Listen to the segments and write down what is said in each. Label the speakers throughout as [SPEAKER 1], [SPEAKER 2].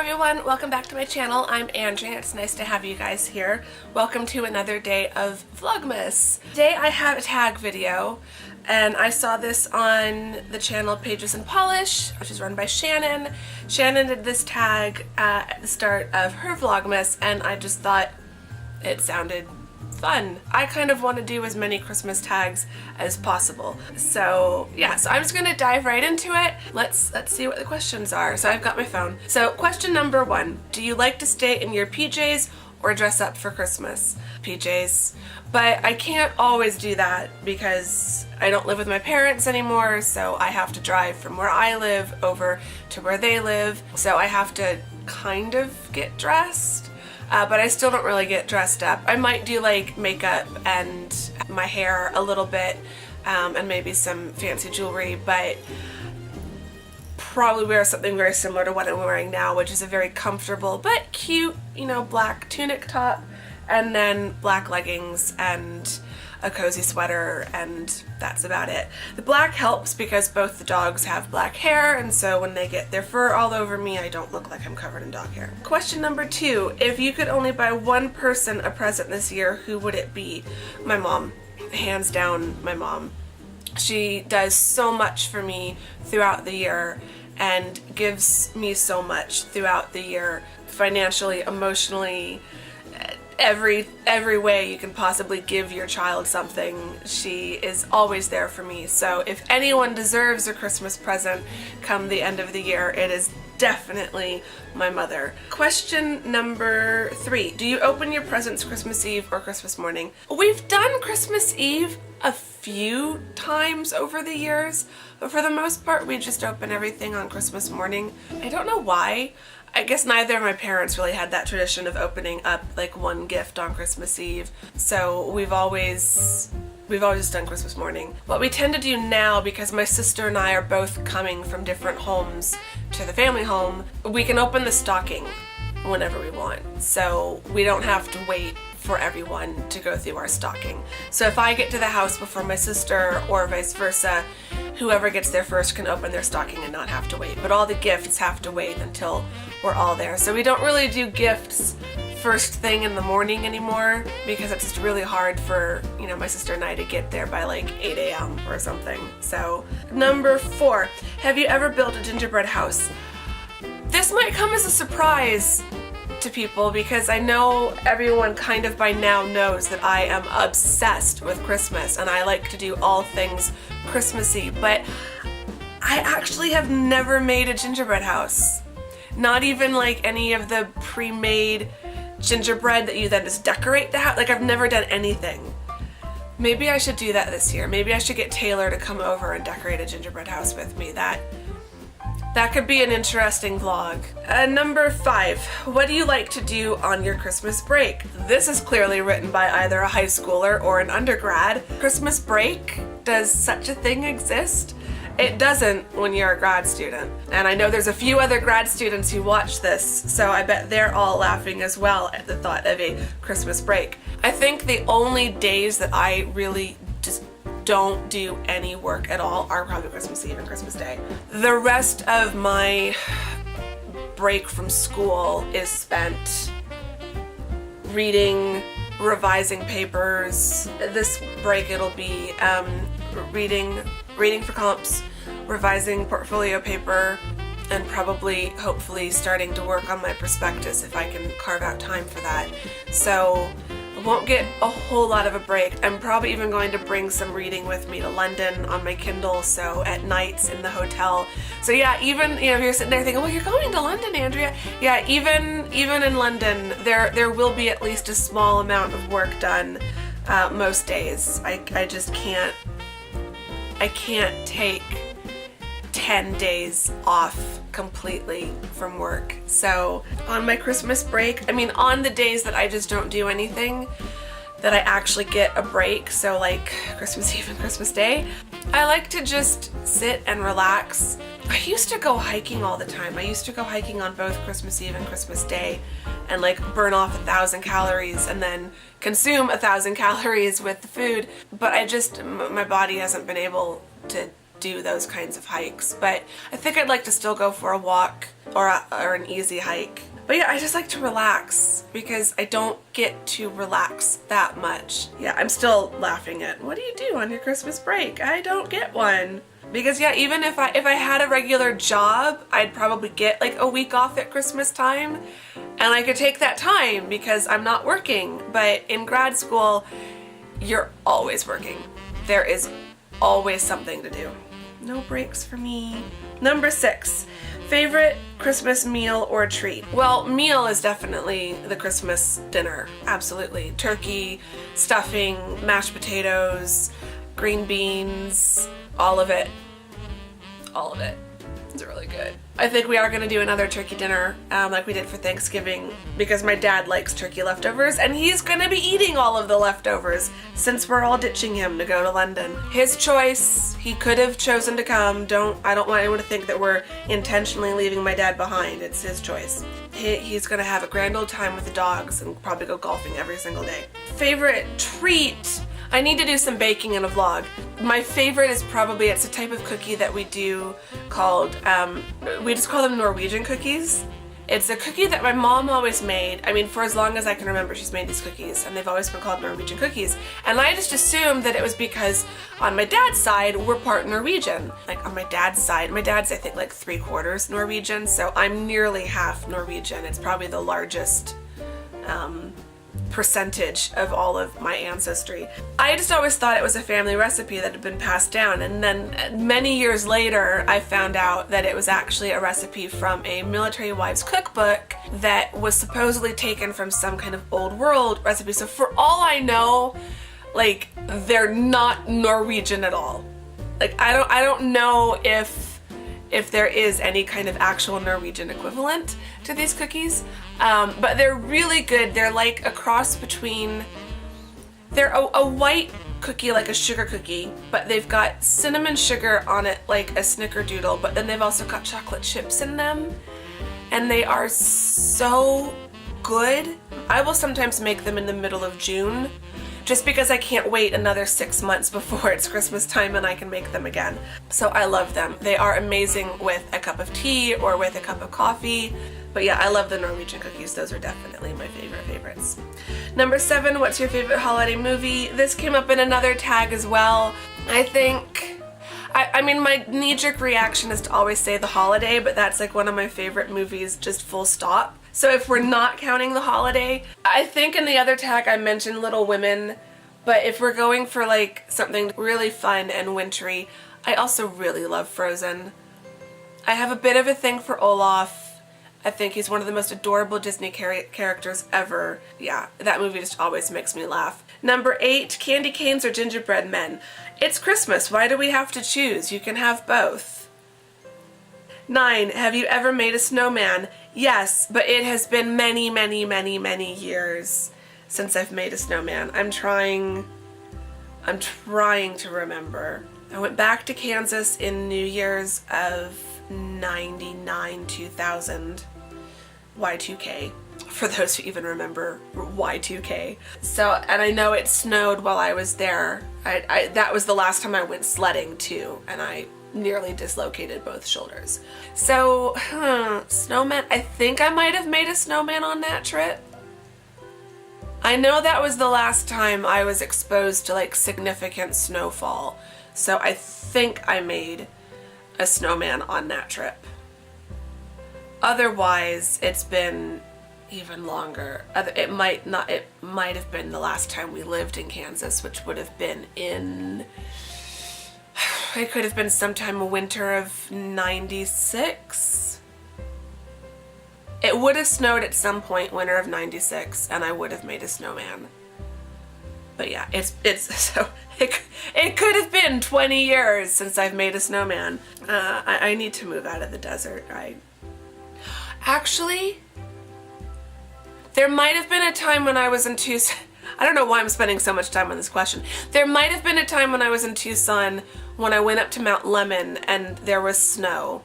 [SPEAKER 1] everyone, welcome back to my channel. I'm Andrea. It's nice to have you guys here. Welcome to another day of Vlogmas. Today I have a tag video and I saw this on the channel Pages and Polish, which is run by Shannon. Shannon did this tag at the start of her Vlogmas and I just thought it sounded fun. I kind of want to do as many Christmas tags as possible. So yeah, so I'm just gonna dive right into it. Let's see what the questions are. So I've got my phone. So question number 1, do you like to stay in your PJs or dress up for Christmas? PJs. But I can't always do that because I don't live with my parents anymore, so I have to drive from where I live over to where they live. So I have to kind of get dressed. But I still don't really get dressed up. I might do like makeup and my hair a little bit and maybe some fancy jewelry, but probably wear something very similar to what I'm wearing now, which is a very comfortable but cute, you know, black tunic top and then black leggings and a cozy sweater, and that's about it. The black helps because both the dogs have black hair, and so when they get their fur all over me, I don't look like I'm covered in dog hair. Question number 2, if you could only buy one person a present this year, who would it be? My mom. Hands down, my mom. She does so much for me throughout the year and gives me so much throughout the year, financially, emotionally, every way you can possibly give your child something. She is always there for me. So if anyone deserves a Christmas present come the end of the year, it is definitely my mother. Question number 3, do you open your presents Christmas Eve or Christmas morning? We've done Christmas Eve a few times over the years, but for the most part we just open everything on Christmas morning. I don't know why. I guess neither of my parents really had that tradition of opening up like one gift on Christmas Eve, so we've always done Christmas morning. What we tend to do now, because my sister and I are both coming from different homes to the family home, we can open the stocking whenever we want, so we don't have to wait for everyone to go through our stocking. So if I get to the house before my sister or vice versa, whoever gets there first can open their stocking and not have to wait. But all the gifts have to wait until we're all there. So we don't really do gifts first thing in the morning anymore because it's just really hard for, you know, my sister and I to get there by like 8 a.m. or something. So number 4, have you ever built a gingerbread house? This might come as a surprise to people because I know everyone kind of by now knows that I am obsessed with Christmas and I like to do all things Christmassy, but I actually have never made a gingerbread house. Not even like any of the pre-made gingerbread that you then just decorate the house. Like, I've never done anything. Maybe I should do that this year. Maybe I should get Taylor to come over and decorate a gingerbread house with me. That could be an interesting vlog. Number 5, what do you like to do on your Christmas break? This is clearly written by either a high schooler or an undergrad. Christmas break? Does such a thing exist? It doesn't when you're a grad student. And I know there's a few other grad students who watch this, so I bet they're all laughing as well at the thought of a Christmas break. I think the only days that I really just don't do any work at all are probably Christmas Eve and Christmas Day. The rest of my break from school is spent reading, revising papers. This break it'll be reading for comps, revising portfolio paper, and probably, hopefully, starting to work on my prospectus if I can carve out time for that. So I won't get a whole lot of a break. I'm probably even going to bring some reading with me to London on my Kindle, so at nights in the hotel. So yeah, even, you know, if you're sitting there thinking, well, you're going to London, Andrea. Yeah, even in London, there will be at least a small amount of work done most days. I just can't take 10 days off completely from work. So on my Christmas break, I mean on the days that I just don't do anything, that I actually get a break, so like Christmas Eve and Christmas Day, I like to just sit and relax. I used to go hiking all the time. I used to go hiking on both Christmas Eve and Christmas Day and like burn off 1,000 calories and then consume 1,000 calories with the food, but my body hasn't been able to do those kinds of hikes, but I think I'd like to still go for a walk or an easy hike. But yeah, I just like to relax because I don't get to relax that much. Yeah, I'm still laughing at, what do you do on your Christmas break? I don't get one. Because yeah, even if I had a regular job, I'd probably get like a week off at Christmas time, and I could take that time because I'm not working. But in grad school, you're always working. There is always something to do. No breaks for me. Number 6, favorite Christmas meal or treat? Well, meal is definitely the Christmas dinner. Absolutely. Turkey, stuffing, mashed potatoes, green beans, all of it. All of it. It's really good. I think we are going to do another turkey dinner like we did for Thanksgiving because my dad likes turkey leftovers and he's going to be eating all of the leftovers since we're all ditching him to go to London. His choice. He could have chosen to come. I don't want anyone to think that we're intentionally leaving my dad behind. It's his choice. He's going to have a grand old time with the dogs and probably go golfing every single day. Favorite treat? I need to do some baking in a vlog. My favorite is probably, it's a type of cookie that we do called, we just call them Norwegian cookies. It's a cookie that my mom always made. I mean, for as long as I can remember, she's made these cookies, and they've always been called Norwegian cookies. And I just assumed that it was because on my dad's side, we're part Norwegian. Like on my dad's side, my dad's I think like 3/4 Norwegian, so I'm nearly half Norwegian. It's probably the largest percentage of all of my ancestry. I just always thought it was a family recipe that had been passed down, and then many years later I found out that it was actually a recipe from a military wives cookbook that was supposedly taken from some kind of old world recipe. So for all I know, like, they're not Norwegian at all. Like, I don't know if there is any kind of actual Norwegian equivalent to these cookies, but they're really good. They're like a cross between, they're a white cookie, like a sugar cookie, but they've got cinnamon sugar on it like a snickerdoodle, but then they've also got chocolate chips in them, and they are so good. I will sometimes make them in the middle of June, just because I can't wait another 6 months before it's Christmas time and I can make them again. So I love them. They are amazing with a cup of tea or with a cup of coffee. But yeah, I love the Norwegian cookies. Those are definitely my favorites. Number 7, what's your favorite holiday movie? This came up in another tag as well. I think, I mean, my knee-jerk reaction is to always say The Holiday, but that's like one of my favorite movies, just full stop. So if we're not counting The Holiday, I think in the other tag I mentioned Little Women, but if we're going for like something really fun and wintry, I also really love Frozen. I have a bit of a thing for Olaf. I think he's one of the most adorable Disney characters ever. Yeah, that movie just always makes me laugh. Number 8, candy canes or gingerbread men? It's Christmas, why do we have to choose? You can have both. 9, have you ever made a snowman? Yes, but it has been many years since I've made a snowman. I'm trying to remember. I went back to Kansas in New Year's of 99, 2000, Y2K, for those who even remember Y2K. So, and I know it snowed while I was there. That was the last time I went sledding too, and I nearly dislocated both shoulders. So, snowman, I think I might have made a snowman on that trip. I know that was the last time I was exposed to like significant snowfall, so I think I made a snowman on that trip. Otherwise, it's been even longer. It might have been the last time we lived in Kansas, which would have been in, it could have been sometime winter of 96. It would have snowed at some point winter of 96, and I would have made a snowman. But yeah, it could have been 20 years since I've made a snowman. I need to move out of the desert. Actually, there might have been a time when I was in Tucson. I don't know why I'm spending so much time on this question. There might have been a time when I was in Tucson when I went up to Mount Lemmon and there was snow.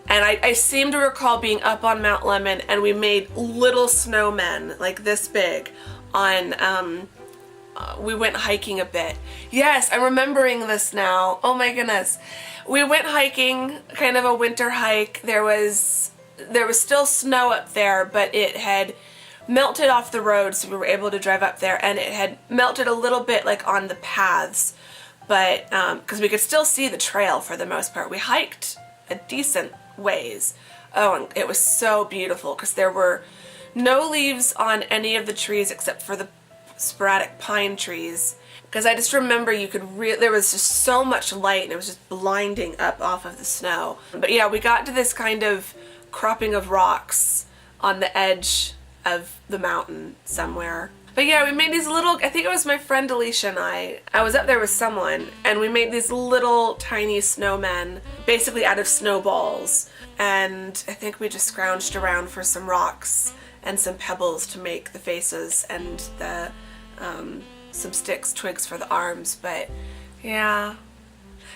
[SPEAKER 1] And I seem to recall being up on Mount Lemmon and we made little snowmen, like this big, on we went hiking a bit. Yes, I'm remembering this now. Oh my goodness. We went hiking, kind of a winter hike. There was still snow up there, but it had melted off the road, so we were able to drive up there, and it had melted a little bit like on the paths, but because we could still see the trail for the most part. We hiked a decent ways. Oh, and it was so beautiful because there were no leaves on any of the trees except for the sporadic pine trees, because I just remember there was just so much light and it was just blinding up off of the snow. But yeah, we got to this kind of cropping of rocks on the edge of the mountain somewhere. But yeah, we made these little, I think it was my friend Alicia and I was up there with someone, and we made these little tiny snowmen basically out of snowballs, and I think we just scrounged around for some rocks and some pebbles to make the faces, and the some sticks, twigs for the arms. But yeah,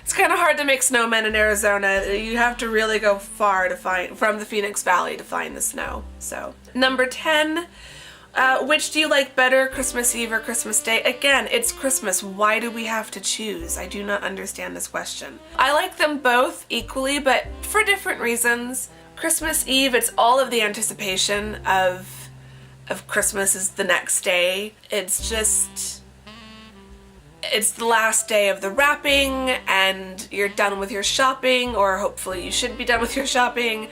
[SPEAKER 1] it's kind of hard to make snowmen in Arizona. You have to really go far to find, from the Phoenix Valley, to find the snow. So number 10, which do you like better, Christmas Eve or Christmas Day? Again, it's Christmas. Why do we have to choose? I do not understand this question. I like them both equally, but for different reasons. Christmas Eve, it's all of the anticipation of Christmas is the next day. It's the last day of the wrapping, and you're done with your shopping, or hopefully you should be done with your shopping.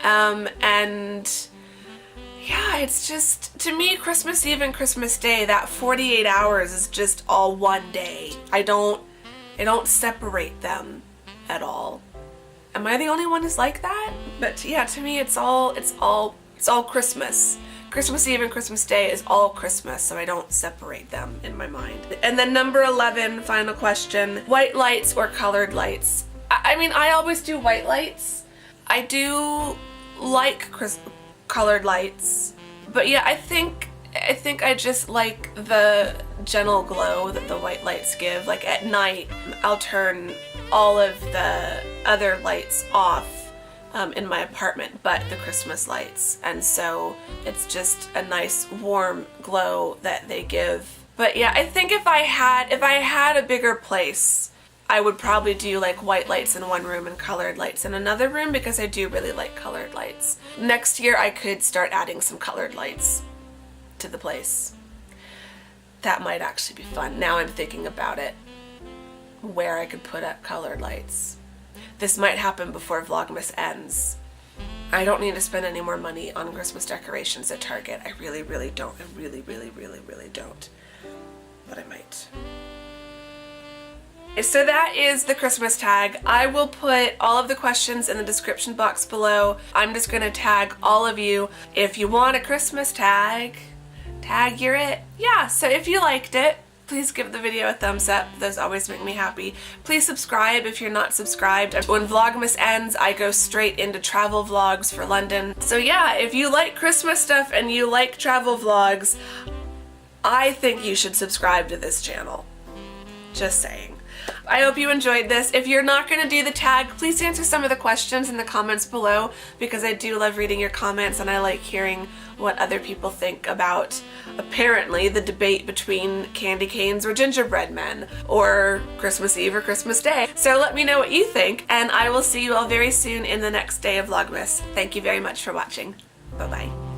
[SPEAKER 1] And yeah, it's just, to me, Christmas Eve and Christmas Day, that 48 hours is just all one day. I don't separate them at all. Am I the only one who's like that? But yeah, to me, it's all Christmas. Christmas Eve and Christmas Day is all Christmas, so I don't separate them in my mind. And then number 11, final question, white lights or colored lights? I mean, I always do white lights. I do like colored lights, but yeah, I think I just like the gentle glow that the white lights give. Like at night, I'll turn all of the other lights off in my apartment, but the Christmas lights, and so it's just a nice warm glow that they give. But yeah, I think if I had a bigger place, I would probably do like white lights in one room and colored lights in another room, because I do really like colored lights. Next year I could start adding some colored lights to the place. That might actually be fun. Now I'm thinking about it, where I could put up colored lights. This might happen before Vlogmas ends. I don't need to spend any more money on Christmas decorations at Target. I really don't. I really don't. But I might. So that is the Christmas tag. I will put all of the questions in the description box below. I'm just gonna tag all of you. If you want a Christmas tag, you're it. Yeah, so if you liked it, please give the video a thumbs up. Those always make me happy. Please subscribe if you're not subscribed. When Vlogmas ends, I go straight into travel vlogs for London. So yeah, if you like Christmas stuff and you like travel vlogs, I think you should subscribe to this channel. Just saying. I hope you enjoyed this. If you're not going to do the tag, please answer some of the questions in the comments below, because I do love reading your comments and I like hearing what other people think about, apparently, the debate between candy canes or gingerbread men, or Christmas Eve or Christmas Day. So let me know what you think, and I will see you all very soon in the next day of Vlogmas. Thank you very much for watching. Bye-bye.